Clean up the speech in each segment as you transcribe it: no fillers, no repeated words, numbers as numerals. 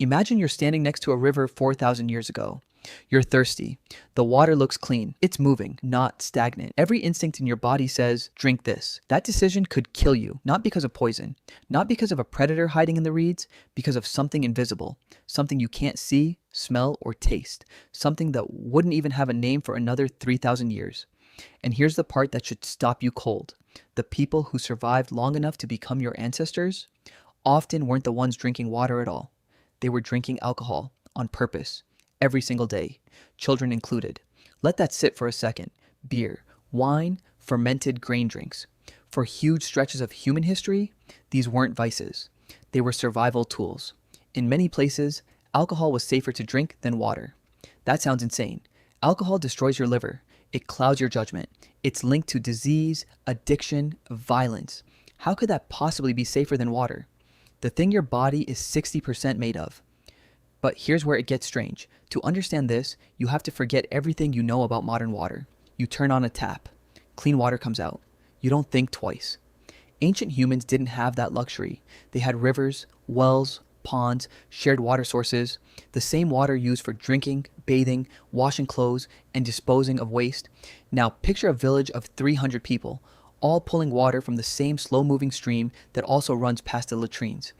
Imagine you're standing next to a river 4,000 years ago. You're thirsty. The water looks clean. It's moving, not stagnant. Every instinct in your body says, drink this. That decision could kill you, not because of poison, not because of a predator hiding in the reeds, because of something invisible, something you can't see, smell, or taste, something that wouldn't even have a name for another 3,000 years. And here's the part that should stop you cold. The people who survived long enough to become your ancestors often weren't the ones drinking water at all. They were drinking alcohol on purpose. Every single day, children included. Let that sit for a second. Beer, wine, fermented grain drinks. For huge stretches of human history, these weren't vices. They were survival tools. In many places, alcohol was safer to drink than water. That sounds insane. Alcohol destroys your liver. It clouds your judgment. It's linked to disease, addiction, violence. How could that possibly be safer than water? The thing your body is 60% made of. But here's where it gets strange. To understand this, you have to forget everything you know about modern water. You turn on a tap. Clean water comes out. You don't think twice. Ancient humans didn't have that luxury. They had rivers, wells, ponds, shared water sources, the same water used for drinking, bathing, washing clothes, and disposing of waste. Now picture a village of 300 people, all pulling water from the same slow-moving stream that also runs past the latrines.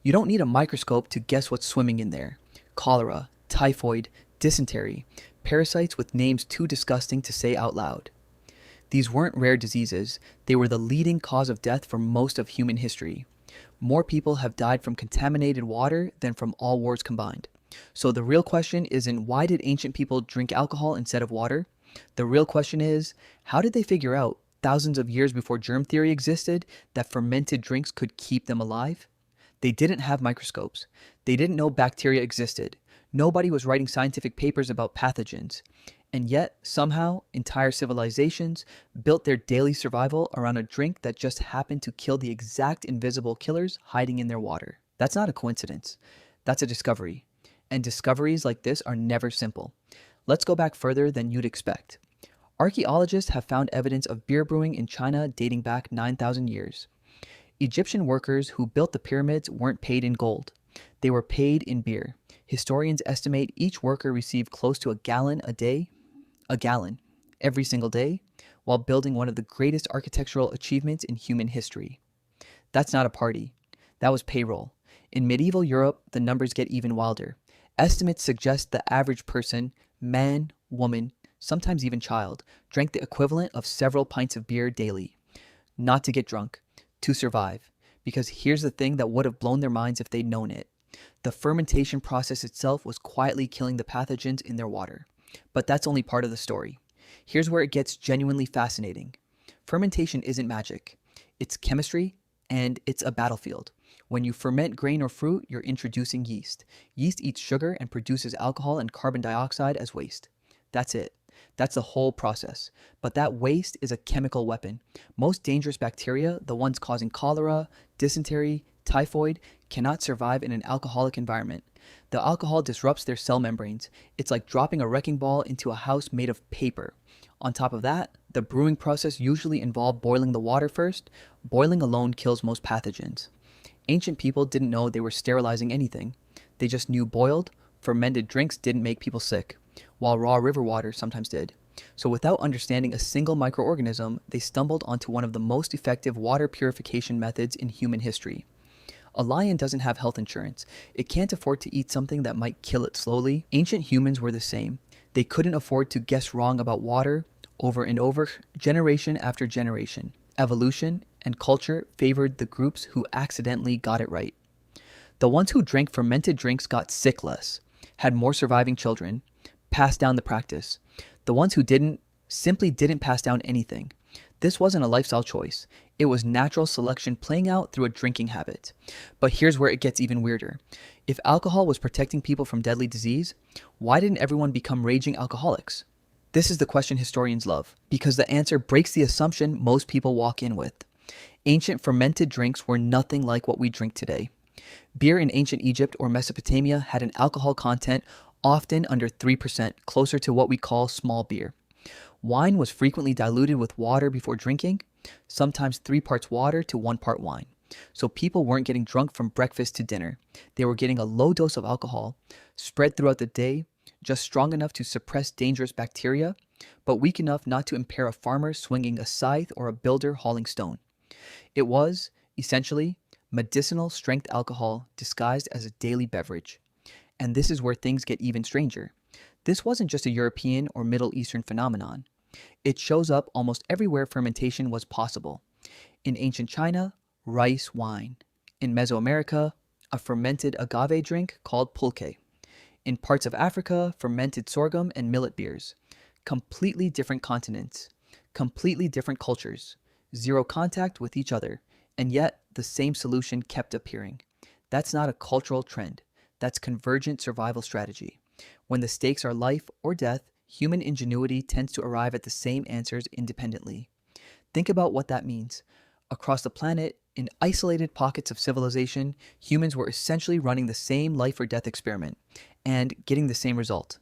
You don't need a microscope to guess what's swimming in there. Cholera, typhoid, dysentery, parasites with names too disgusting to say out loud. These weren't rare diseases. They were the leading cause of death for most of human history. More people have died from contaminated water than from all wars combined. So the real question isn't why did ancient people drink alcohol instead of water? The real question is, how did they figure out, thousands of years before germ theory existed, that fermented drinks could keep them alive? They didn't have microscopes. They didn't know bacteria existed. Nobody was writing scientific papers about pathogens. And yet, somehow, entire civilizations built their daily survival around a drink that just happened to kill the exact invisible killers hiding in their water. That's not a coincidence. That's a discovery. And discoveries like this are never simple. Let's go back further than you'd expect. Archaeologists have found evidence of beer brewing in China dating back 9,000 years. Egyptian workers who built the pyramids weren't paid in gold. They were paid in beer. Historians estimate each worker received close to a gallon, every single day, while building one of the greatest architectural achievements in human history. That's not a party. That was payroll. In medieval Europe, the numbers get even wilder. Estimates suggest the average person, man, woman, sometimes even child, drank the equivalent of several pints of beer daily. Not to get drunk, to survive. Because here's the thing that would have blown their minds if they'd known it. The fermentation process itself was quietly killing the pathogens in their water. But that's only part of the story. Here's where it gets genuinely fascinating. Fermentation isn't magic. It's chemistry, and it's a battlefield. When you ferment grain or fruit, you're introducing yeast. Yeast eats sugar and produces alcohol and carbon dioxide as waste. That's it. That's the whole process. But that waste is a chemical weapon. Most dangerous bacteria, the ones causing cholera, dysentery, typhoid, cannot survive in an alcoholic environment. The alcohol disrupts their cell membranes. It's like dropping a wrecking ball into a house made of paper. On top of that, the brewing process usually involved boiling the water first. Boiling alone kills most pathogens. Ancient people didn't know they were sterilizing anything. They just knew boiled, fermented drinks didn't make people sick, while raw river water sometimes did. So without understanding a single microorganism, they stumbled onto one of the most effective water purification methods in human history. A lion doesn't have health insurance. It can't afford to eat something that might kill it slowly. Ancient humans were the same. They couldn't afford to guess wrong about water over and over, generation after generation. Evolution and culture favored the groups who accidentally got it right. The ones who drank fermented drinks got sick less, had more surviving children, passed down the practice. The ones who didn't simply didn't pass down anything. This wasn't a lifestyle choice. It was natural selection playing out through a drinking habit. But here's where it gets even weirder. If alcohol was protecting people from deadly disease, why didn't everyone become raging alcoholics? This is the question historians love, because the answer breaks the assumption most people walk in with. Ancient fermented drinks were nothing like what we drink today. Beer in ancient Egypt or Mesopotamia had an alcohol content often under 3%, closer to what we call small beer. Wine was frequently diluted with water before drinking, sometimes 3 parts water to 1 part wine. So people weren't getting drunk from breakfast to dinner. They were getting a low dose of alcohol, spread throughout the day, just strong enough to suppress dangerous bacteria, but weak enough not to impair a farmer swinging a scythe or a builder hauling stone. It was, essentially, medicinal strength alcohol disguised as a daily beverage. And this is where things get even stranger. This wasn't just a European or Middle Eastern phenomenon. It shows up almost everywhere fermentation was possible. In ancient China, rice wine. In Mesoamerica, a fermented agave drink called pulque. In parts of Africa, fermented sorghum and millet beers. Completely different continents, completely different cultures, zero contact with each other, and yet the same solution kept appearing. That's not a cultural trend. That's convergent survival strategy. When the stakes are life or death, human ingenuity tends to arrive at the same answers independently. Think about what that means. Across the planet, in isolated pockets of civilization, humans were essentially running the same life or death experiment and getting the same result.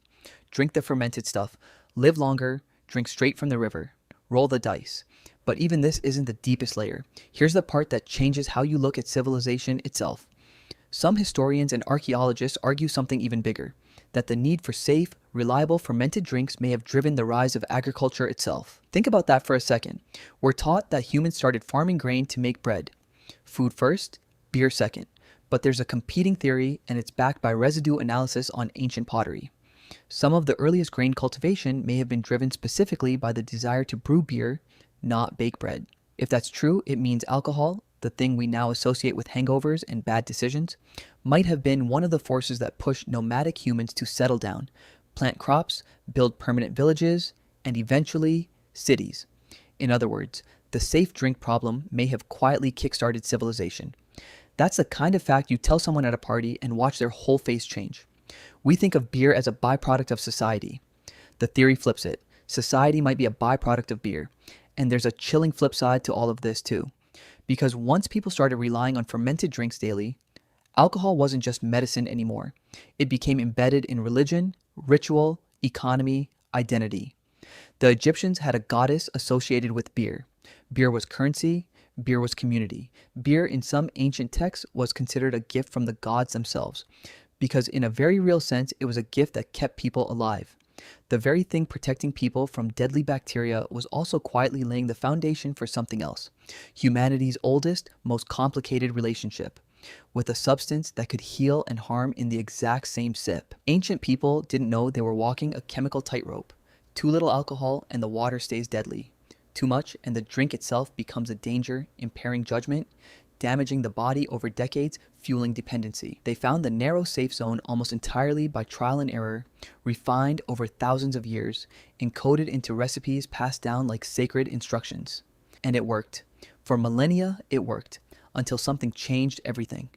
Drink the fermented stuff, live longer, drink straight from the river, roll the dice. But even this isn't the deepest layer. Here's the part that changes how you look at civilization itself. Some historians and archaeologists argue something even bigger, that the need for safe, reliable fermented drinks may have driven the rise of agriculture itself. Think about that for a second. We're taught that humans started farming grain to make bread. Food first, beer second. But there's a competing theory, and it's backed by residue analysis on ancient pottery. Some of the earliest grain cultivation may have been driven specifically by the desire to brew beer, not bake bread. If that's true, it means alcohol, the thing we now associate with hangovers and bad decisions, might have been one of the forces that pushed nomadic humans to settle down, plant crops, build permanent villages, and eventually cities. In other words, the safe drink problem may have quietly kickstarted civilization. That's the kind of fact you tell someone at a party and watch their whole face change. We think of beer as a byproduct of society. The theory flips it. Society might be a byproduct of beer. And there's a chilling flip side to all of this too. Because once people started relying on fermented drinks daily, alcohol wasn't just medicine anymore. It became embedded in religion, ritual, economy, identity. The Egyptians had a goddess associated with beer. Beer was currency, beer was community. Beer in some ancient texts was considered a gift from the gods themselves, because in a very real sense, it was a gift that kept people alive. The very thing protecting people from deadly bacteria was also quietly laying the foundation for something else. Humanity's oldest, most complicated relationship, with a substance that could heal and harm in the exact same sip. Ancient people didn't know they were walking a chemical tightrope. Too little alcohol and the water stays deadly. Too much and the drink itself becomes a danger, impairing judgment, damaging the body over decades, fueling dependency. They found the narrow safe zone almost entirely by trial and error, refined over thousands of years, encoded into recipes passed down like sacred instructions. And it worked. For millennia, it worked, until something changed everything.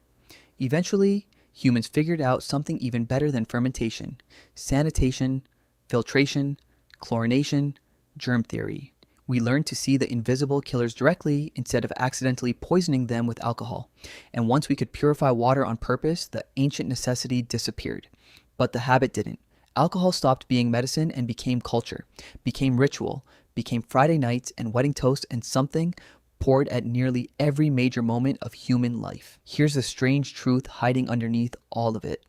Eventually, humans figured out something even better than fermentation: sanitation, filtration, chlorination, germ theory. We learned to see the invisible killers directly instead of accidentally poisoning them with alcohol. And once we could purify water on purpose, the ancient necessity disappeared. But the habit didn't. Alcohol stopped being medicine and became culture, became ritual, became Friday nights and wedding toast, and something poured at nearly every major moment of human life. Here's the strange truth hiding underneath all of it.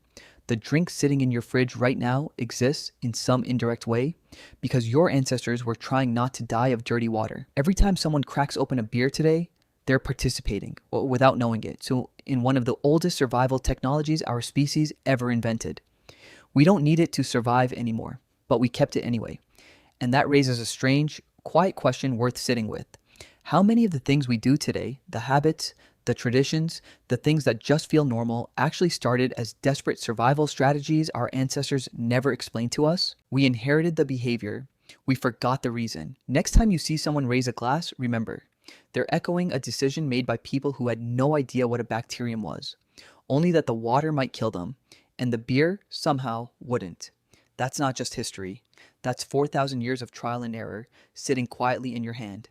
The drink sitting in your fridge right now exists in some indirect way because your ancestors were trying not to die of dirty water. Every time someone cracks open a beer today, they're participating without knowing it. So in one of the oldest survival technologies our species ever invented. We don't need it to survive anymore, but we kept it anyway. And that raises a strange, quiet question worth sitting with. How many of the things we do today, the habits, the traditions, the things that just feel normal, actually started as desperate survival strategies our ancestors never explained to us? We inherited the behavior. We forgot the reason. Next time you see someone raise a glass, remember, they're echoing a decision made by people who had no idea what a bacterium was, only that the water might kill them, and the beer somehow wouldn't. That's not just history. That's 4,000 years of trial and error sitting quietly in your hand.